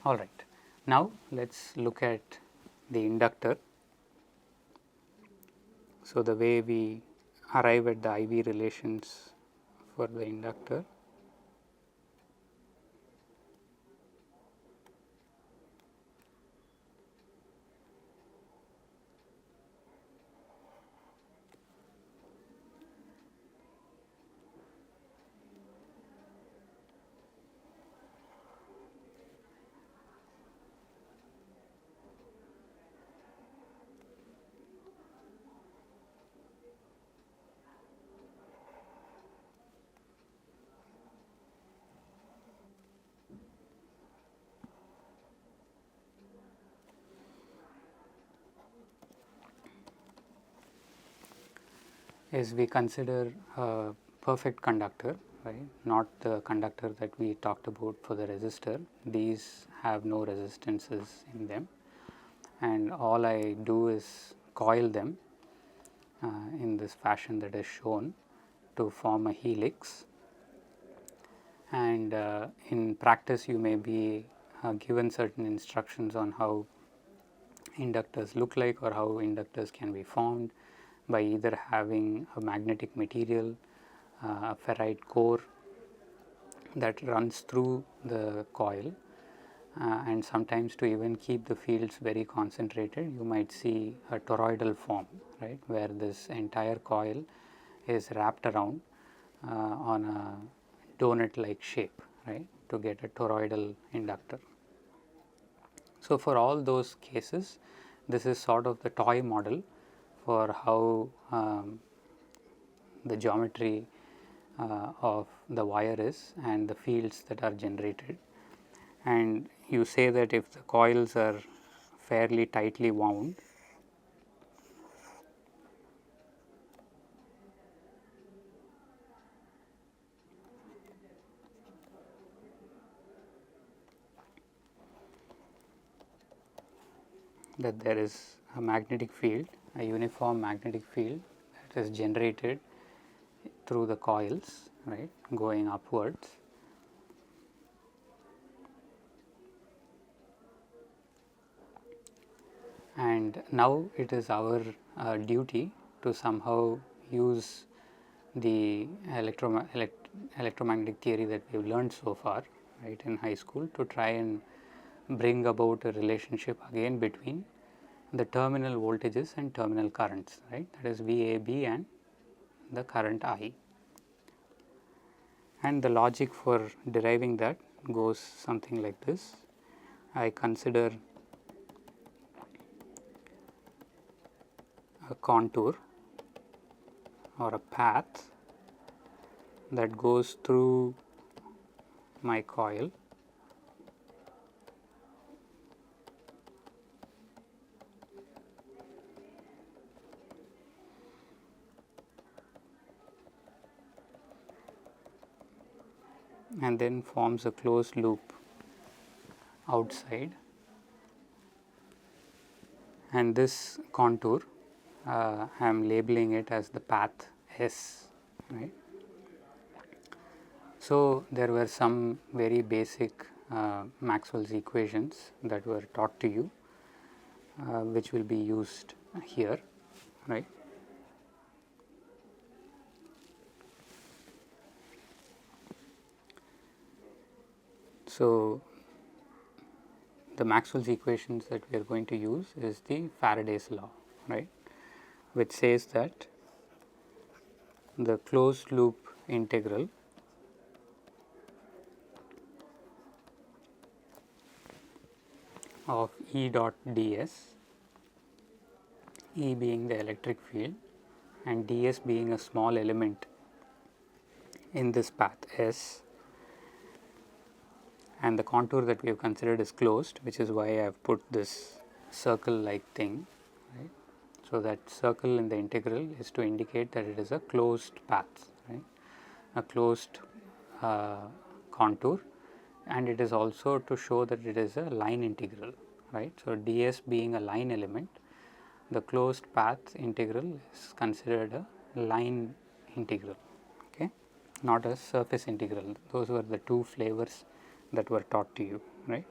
All right. Now, let us look at the inductor. So, the way we arrive at the IV relations for the inductor. Is we consider a perfect conductor, right, not the conductor that we talked about for the resistor. These have no resistances in them, and all I do is coil them in this fashion that is shown to form a helix. And in practice you may be given certain instructions on how inductors look like or how inductors can be formed by either having a magnetic material, a ferrite core that runs through the coil, and sometimes to even keep the fields very concentrated, you might see a toroidal form, right, where this entire coil is wrapped around on a donut like shape, right, to get a toroidal inductor. So, for all those cases, this is sort of the toy model for how the geometry of the wire is and the fields that are generated. And you say that if the coils are fairly tightly wound, that there is a magnetic field, a uniform magnetic field that is generated through the coils, right, going upwards. And now it is our duty to somehow use the electromagnetic theory that we have learned so far, right, in high school, to try and bring about a relationship again between the terminal voltages and terminal currents, right, that is VAB and the current I. And the logic for deriving that goes something like this. I consider a contour or a path that goes through my coil and then forms a closed loop outside, and this contour I am labeling it as the path S, right. So, there were some very basic Maxwell's equations that were taught to you, which will be used here, right. So, the Maxwell's equations that we are going to use is the Faraday's law, right, which says that the closed loop integral of E dot ds, E being the electric field and ds being a small element in this path S, and the contour that we have considered is closed, which is why I have put this circle like thing, right. So, that circle in the integral is to indicate that it is a closed path, right, a closed contour, and it is also to show that it is a line integral, right. So, ds being a line element, the closed path integral is considered a line integral, okay, not a surface integral. Those were the two flavors that were taught to you, right.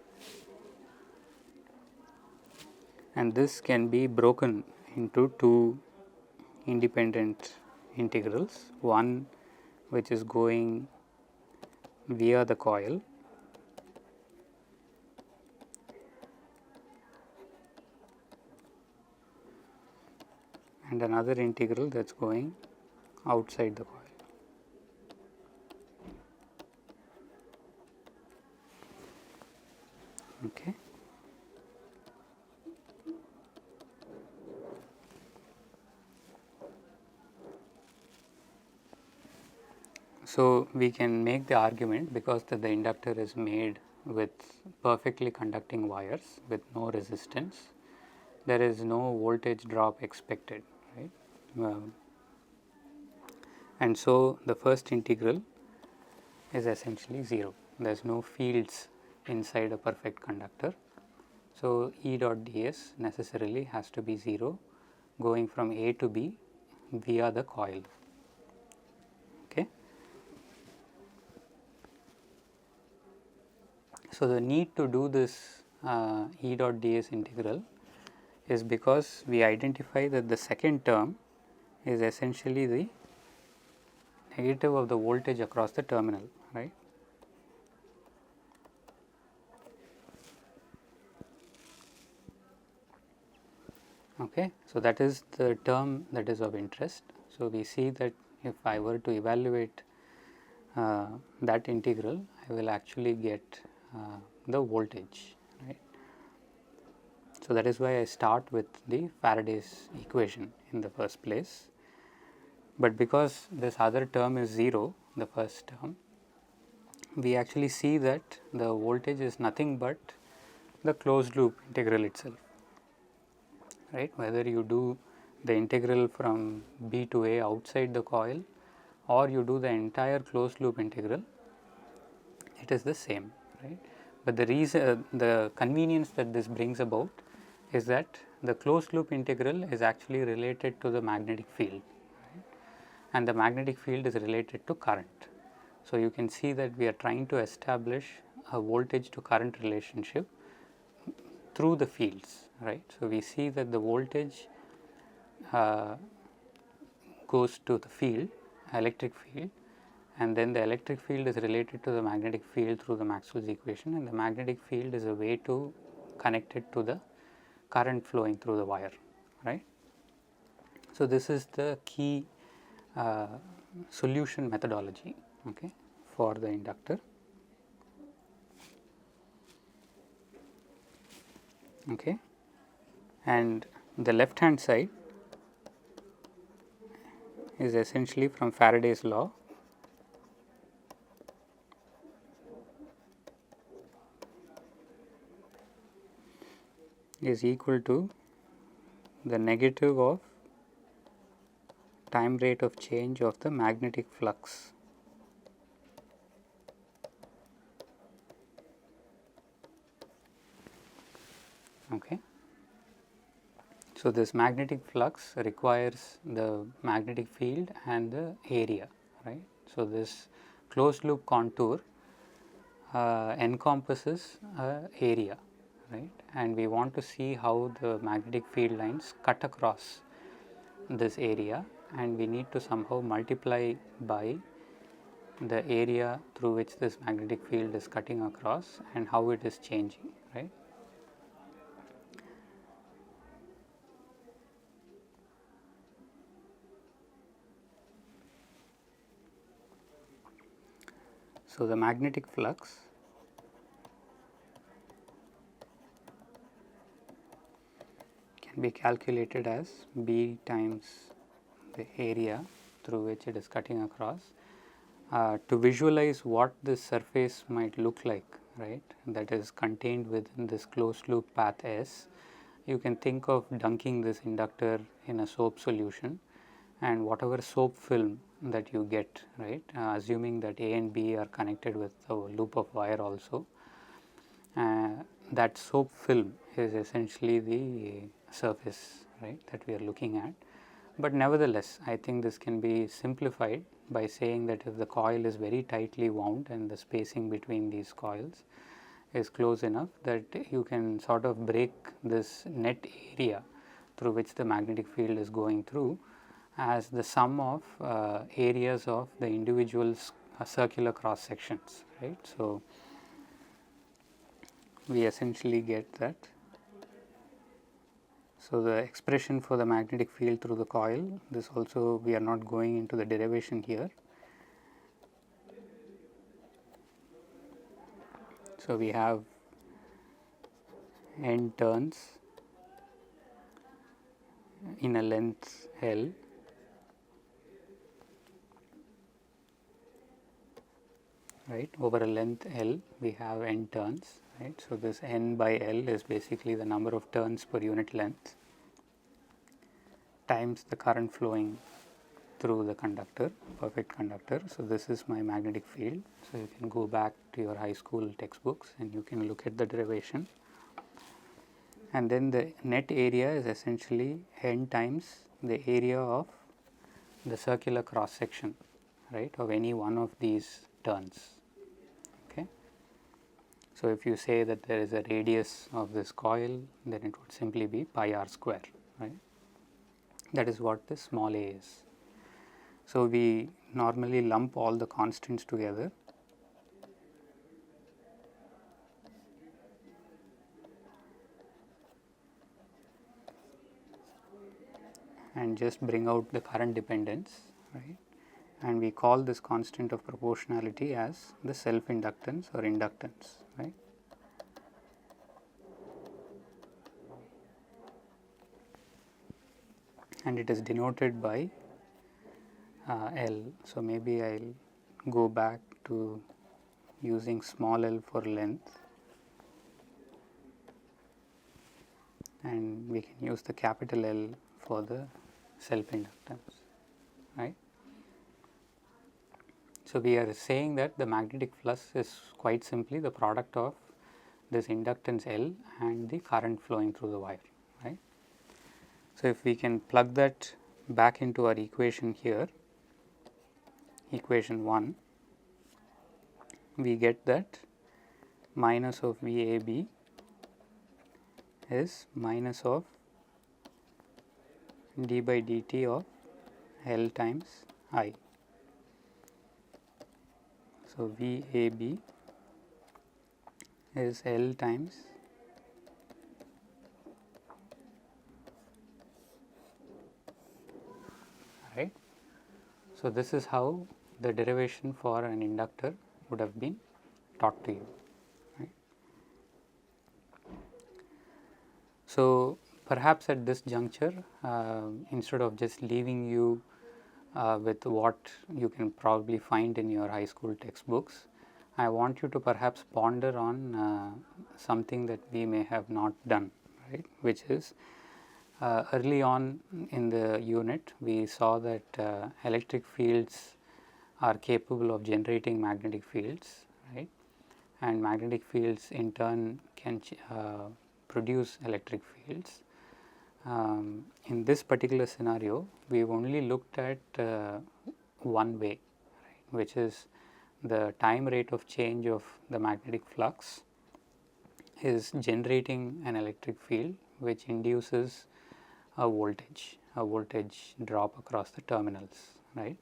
and this can be broken into two independent integrals, one which is going via the coil and another integral that is going outside the coil. Okay. So, we can make the argument, because that the inductor is made with perfectly conducting wires with no resistance, there is no voltage drop expected, right. And so, the first integral is essentially 0, there is no fields inside a perfect conductor. So, E dot ds necessarily has to be 0 going from A to B via the coil. Okay. So, the need to do this E dot ds integral is because we identify that the second term is essentially the negative of the voltage across the terminal, right. Okay. So, that is the term that is of interest. So, we see that if I were to evaluate that integral, I will actually get the voltage, right. So, that is why I start with the Faraday's equation in the first place, but because this other term is 0, the first term, we actually see that the voltage is nothing but the closed loop integral itself, right. Whether you do the integral from B to A outside the coil or you do the entire closed loop integral, it is the same, right. But the reason, the convenience that this brings about is that the closed loop integral is actually related to the magnetic field, right, and the magnetic field is related to current. So, you can see that we are trying to establish a voltage to current relationship through the fields, right. So, we see that the voltage goes to the field, electric field, and then the electric field is related to the magnetic field through the Maxwell's equation, and the magnetic field is a way to connect it to the current flowing through the wire, right. So, this is the key solution methodology, okay, for the inductor. Okay. And the left hand side is essentially from Faraday's law, is equal to the negative of time rate of change of the magnetic flux. Okay. So, this magnetic flux requires the magnetic field and the area, right. So, this closed loop contour encompasses area, right, and we want to see how the magnetic field lines cut across this area, and we need to somehow multiply by the area through which this magnetic field is cutting across and how it is changing, right. So, the magnetic flux can be calculated as B times the area through which it is cutting across. To visualize what this surface might look like, right, that is contained within this closed loop path S, you can think of dunking this inductor in a soap solution, and whatever soap film that you get, right, assuming that A and B are connected with a loop of wire also, that soap film is essentially the surface, right, that we are looking at. But nevertheless, I think this can be simplified by saying that if the coil is very tightly wound and the spacing between these coils is close enough that you can sort of break this net area through which the magnetic field is going through as the sum of areas of the individual circular cross sections, right. So, we essentially get that. So, the expression for the magnetic field through the coil, this also we are not going into the derivation here. So, we have n turns in a length L, right. Over a length L we have n turns, right. So, this n by L is basically the number of turns per unit length times the current flowing through the conductor, perfect conductor. So, this is my magnetic field. So, you can go back to your high school textbooks and you can look at the derivation, and then the net area is essentially n times the area of the circular cross section, right, of any one of these turns. Okay. So, if you say that there is a radius of this coil, then it would simply be pi r square, right. That is what this small a is. So, we normally lump all the constants together and just bring out the current dependence, right, and we call this constant of proportionality as the self inductance or inductance, right. And it is denoted by L. So, maybe I will go back to using small l for length, and we can use the capital L for the self inductance, right. So, we are saying that the magnetic flux is quite simply the product of this inductance L and the current flowing through the wire, right. So, if we can plug that back into our equation here, equation 1, we get that minus of VAB is minus of d by dt of L times I. So, VAB is L times right. So, this is how the derivation for an inductor would have been taught to you, right. So, perhaps at this juncture, instead of just leaving you with what you can probably find in your high school textbooks, I want you to perhaps ponder on something that we may have not done, right, which is early on in the unit we saw that electric fields are capable of generating magnetic fields, right, and magnetic fields in turn can produce electric fields. In this particular scenario, we have only looked at one way, right, which is the time rate of change of the magnetic flux is generating an electric field which induces a voltage drop across the terminals, right.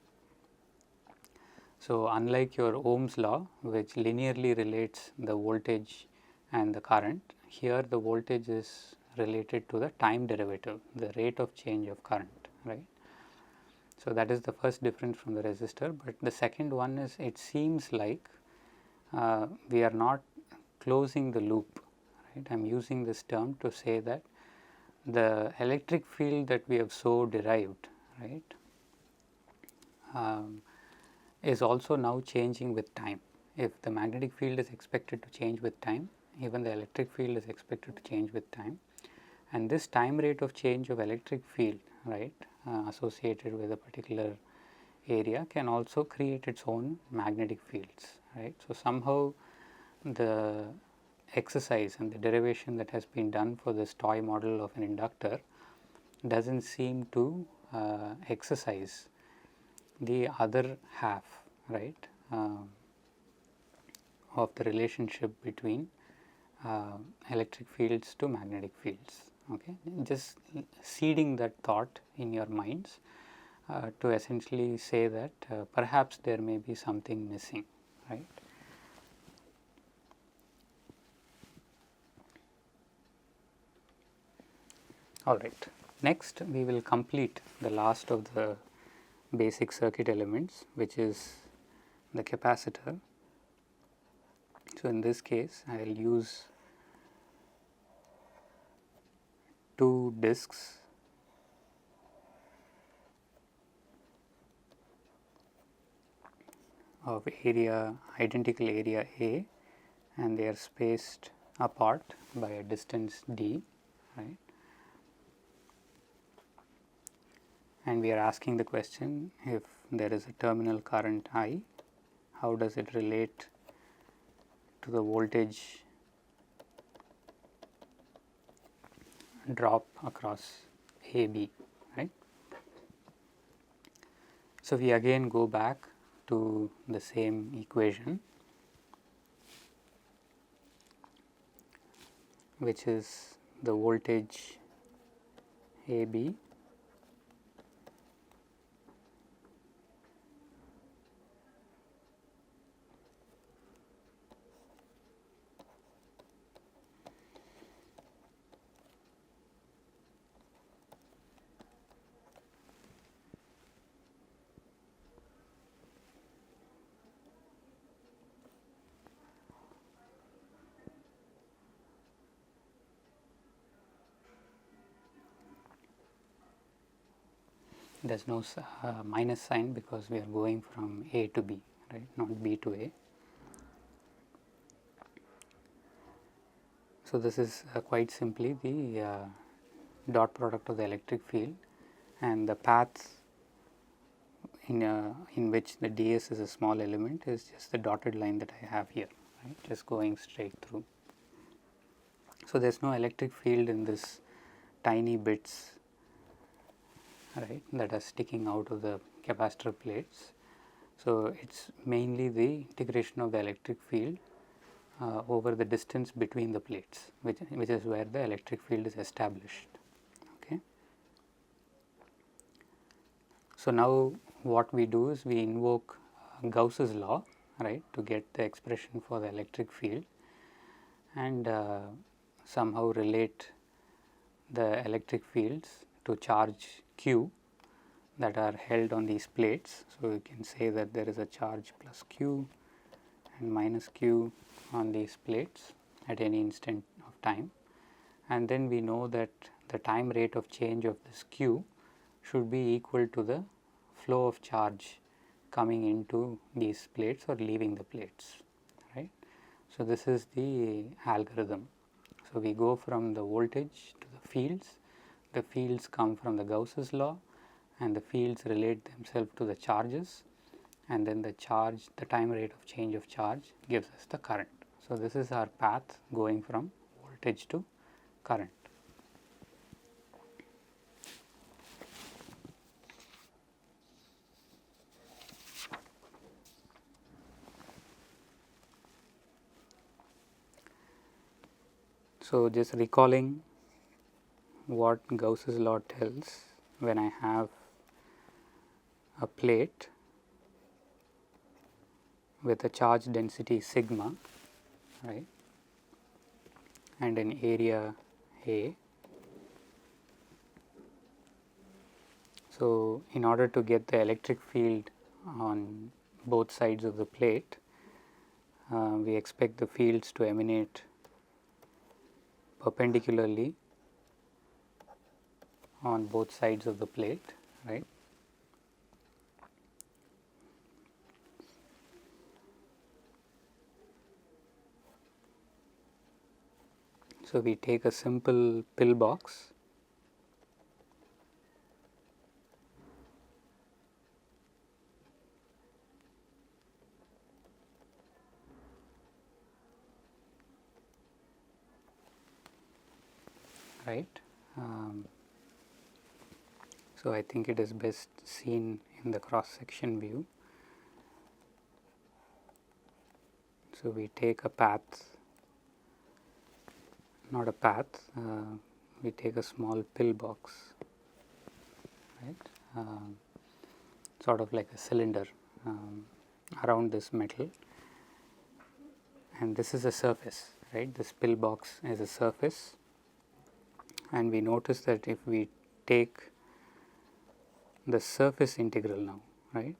So, unlike your Ohm's law, which linearly relates the voltage and the current, here the voltage is related to the time derivative, the rate of change of current, right. So, that is the first difference from the resistor, but the second one is it seems like we are not closing the loop, right. I am using this term to say that the electric field that we have so derived, right, is also now changing with time. If the magnetic field is expected to change with time, even the electric field is expected to change with time, and this time rate of change of electric field, right, associated with a particular area can also create its own magnetic fields, right. So, somehow the exercise and the derivation that has been done for this toy model of an inductor does not seem to exercise the other half, right, of the relationship between electric fields to magnetic fields. Okay, just seeding that thought in your minds to essentially say that perhaps there may be something missing, right. All right. Next, we will complete the last of the basic circuit elements, which is the capacitor. So, in this case, I will use two discs of area, identical area A, and they are spaced apart by a distance d, right. And we are asking the question, if there is a terminal current I, how does it relate to the voltage drop across AB, right. So, we again go back to the same equation, which is the voltage AB there is no minus sign because we are going from A to B, right, not B to A. So, this is quite simply the dot product of the electric field, and the path in which the ds is a small element is just the dotted line that I have here, right, just going straight through. So, there is no electric field in this tiny bits, right, that are sticking out of the capacitor plates. So, it is mainly the integration of the electric field over the distance between the plates, which is where the electric field is established. Okay. So, now what we do is we invoke Gauss's law, right, to get the expression for the electric field, and somehow relate the electric fields to charge q that are held on these plates. So, you can say that there is a charge plus q and minus q on these plates at any instant of time, and then we know that the time rate of change of this q should be equal to the flow of charge coming into these plates or leaving the plates, right. So, this is the algorithm. So, we go from the voltage to the fields come from the Gauss's law, and the fields relate themselves to the charges, and then the time rate of change of charge gives us the current. So, this is our path going from voltage to current. So, just recalling what Gauss's law tells, when I have a plate with a charge density sigma, right, and an area A. So, in order to get the electric field on both sides of the plate, we expect the fields to emanate perpendicularly on both sides of the plate, right. So, we take a simple pillbox, right. So, I think it is best seen in the cross section view. So, we take a path not a path, we take a small pill box, right, sort of like a cylinder around this metal, and this is a surface, right. This pill box is a surface, and we notice that if we take the surface integral now, right.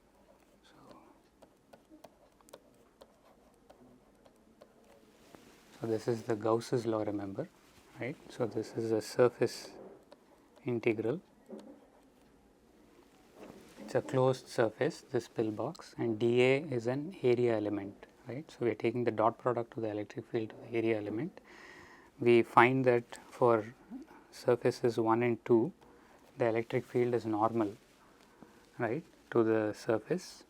So this is the Gauss's law, remember, right. So this is a surface integral. It's a closed surface, this pill box, and dA is an area element, right. So we are taking the dot product of the electric field to the area element. We find that for surfaces 1 and 2, the electric field is normal, right, to the surface,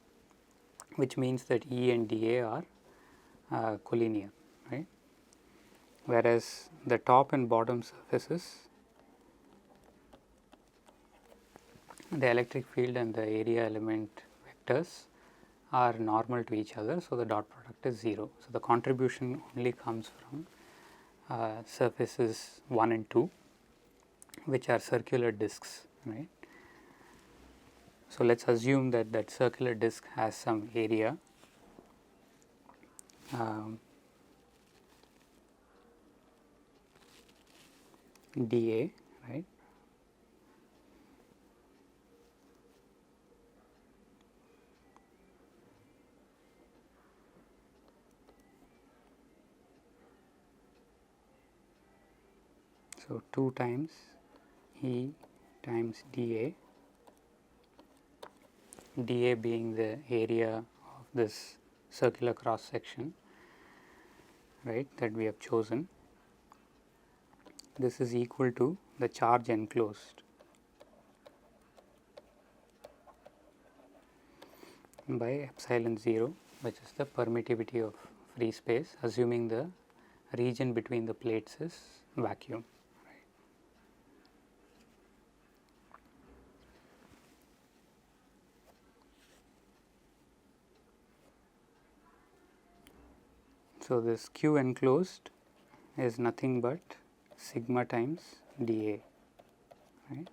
which means that E and dA are collinear, right. Whereas the top and bottom surfaces, the electric field and the area element vectors are normal to each other. So, the dot product is 0. So, the contribution only comes from surfaces 1 and 2, which are circular discs, right. So, let us assume that that circular disc has some area dA, right. So, 2 times E times dA, dA being the area of this circular cross section, right, that we have chosen. This is equal to the charge enclosed by epsilon 0, which is the permittivity of free space, assuming the region between the plates is vacuum. So, this Q enclosed is nothing but sigma times dA, right,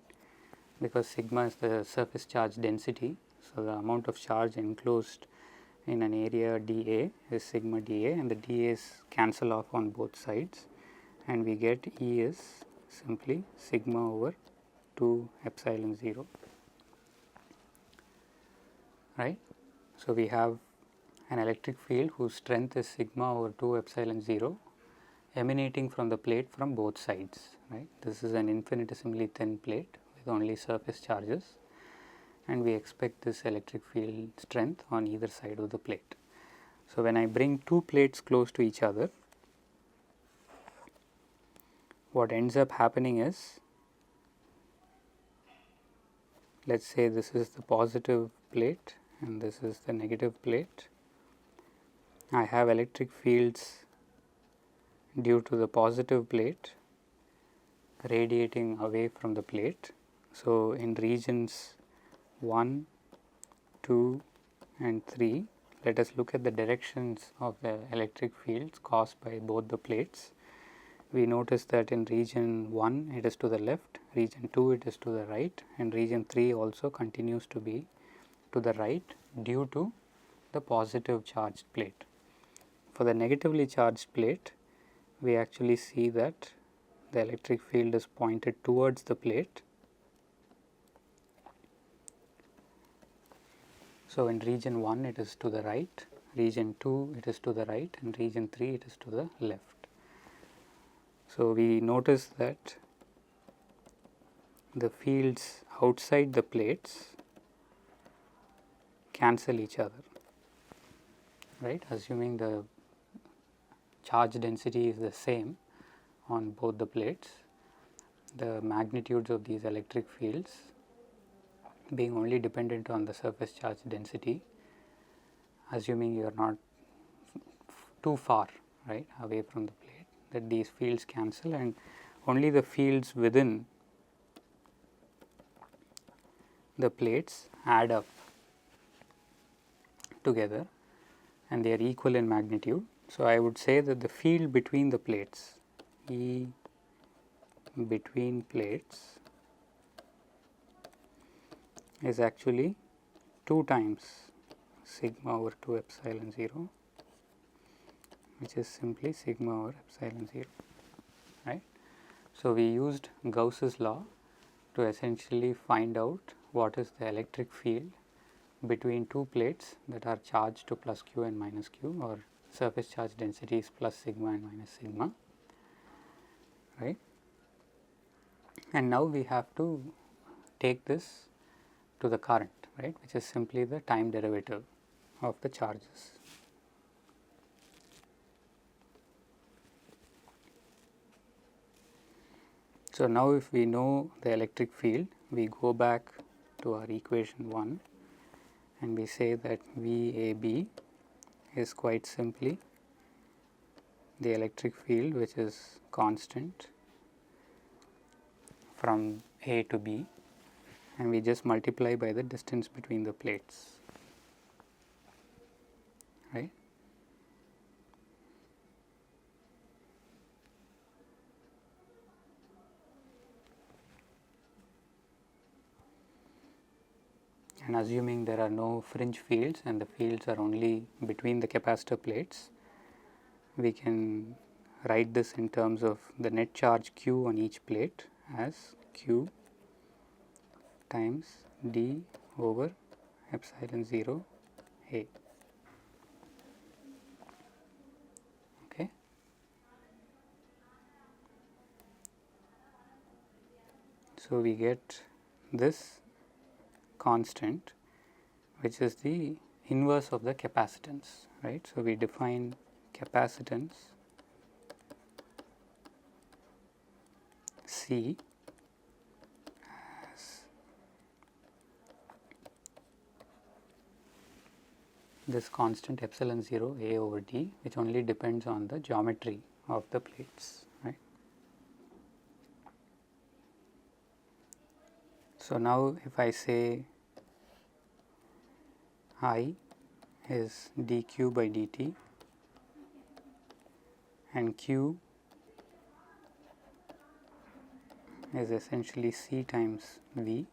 because sigma is the surface charge density. So, the amount of charge enclosed in an area dA is sigma dA, and the dA's cancel off on both sides, and we get E is simply sigma over 2 epsilon 0, right. So, we have an electric field whose strength is sigma over 2 epsilon 0 emanating from the plate from both sides, right. This is an infinitesimally thin plate with only surface charges, and we expect this electric field strength on either side of the plate. So, when I bring two plates close to each other, what ends up happening is, let us say this is the positive plate and this is the negative plate. I have electric fields due to the positive plate radiating away from the plate. So, in regions 1, 2 and 3, let us look at the directions of the electric fields caused by both the plates. We notice that in region 1 it is to the left, region 2 it is to the right, and region 3 also continues to be to the right due to the positive charged plate. For the negatively charged plate, we actually see that the electric field is pointed towards the plate. So, in region 1 it is to the right, region 2 it is to the right, and region 3 it is to the left. So, we notice that the fields outside the plates cancel each other, right, assuming the charge density is the same on both the plates. The magnitudes of these electric fields being only dependent on the surface charge density, assuming you are not too far, right, away from the plate, that these fields cancel, and only the fields within the plates add up together and they are equal in magnitude. So, I would say that the field between the plates E between plates is actually 2 times sigma over 2 epsilon 0, which is simply sigma over epsilon 0, right. So, we used Gauss's law to essentially find out what is the electric field between two plates that are charged to plus q and minus q, or surface charge densities plus sigma and minus sigma, right. And now we have to take this to the current, right, which is simply the time derivative of the charges. So, now if we know the electric field, we go back to our equation 1 and we say that VAB is quite simply the electric field which is constant from A to B, and we just multiply by the distance between the plates, right. And assuming there are no fringe fields and the fields are only between the capacitor plates, we can write this in terms of the net charge q on each plate as q times d over epsilon 0 A. Okay. So, we get this constant which is the inverse of the capacitance, right. So, we define capacitance C as this constant epsilon 0 A over d, which only depends on the geometry of the plates, right. So, now if I say I is dq by dt and q is essentially C times V,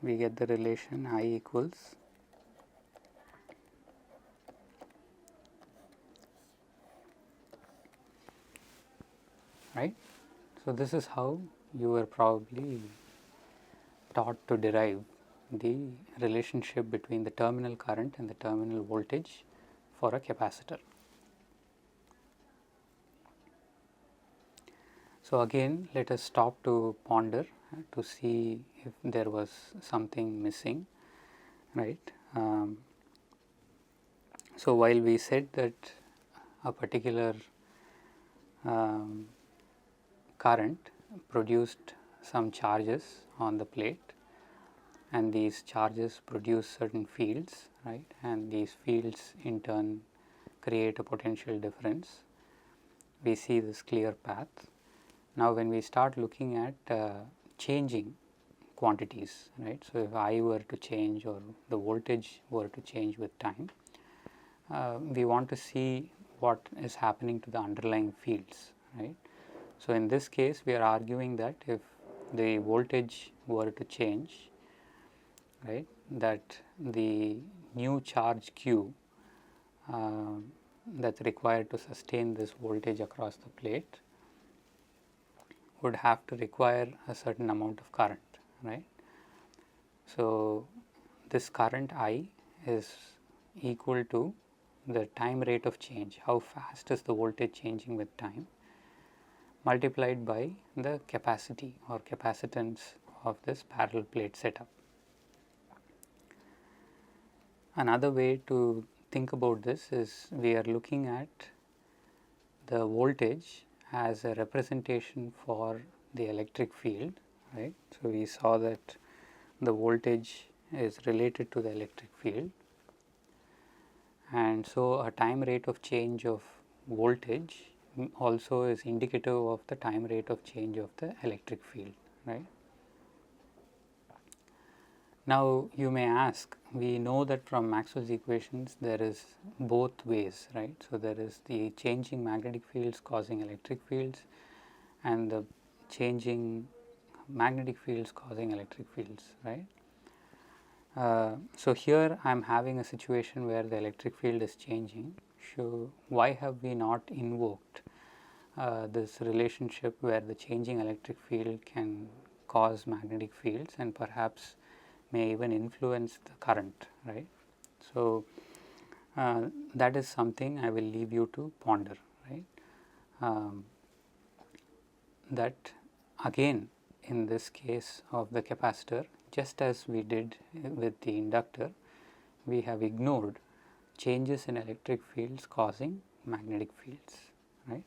we get the relation I equals right. So, this is how you were probably taught to derive the relationship between the terminal current and the terminal voltage for a capacitor. So, again let us stop to ponder to see if there was something missing, right. So, while we said that a particular current produced some charges on the plate and these charges produce certain fields, right, and these fields in turn create a potential difference, we see this clear path. Now, when we start looking at changing quantities, right. So, if I were to change or the voltage were to change with time, we want to see what is happening to the underlying fields, right. So, in this case we are arguing that if the voltage were to change, right, that the new charge q that is required to sustain this voltage across the plate would have to require a certain amount of current, right. So, this current I is equal to the time rate of change, how fast is the voltage changing with time, multiplied by the capacity or capacitance of this parallel plate setup. Another way to think about this is we are looking at the voltage as a representation for the electric field, right. So, we saw that the voltage is related to the electric field, and so a time rate of change of voltage also is indicative of the time rate of change of the electric field, right. Now you may ask, we know that from Maxwell's equations there is both ways, right? So there is the changing magnetic fields causing electric fields and the changing magnetic fields causing electric fields, right? So here I am having a situation where the electric field is changing. So why have we not invoked this relationship where the changing electric field can cause magnetic fields and perhaps may even influence the current, right? So that is something I will leave you to ponder, right? That again, in this case of the capacitor, just as we did with the inductor, we have ignored changes in electric fields causing magnetic fields, right?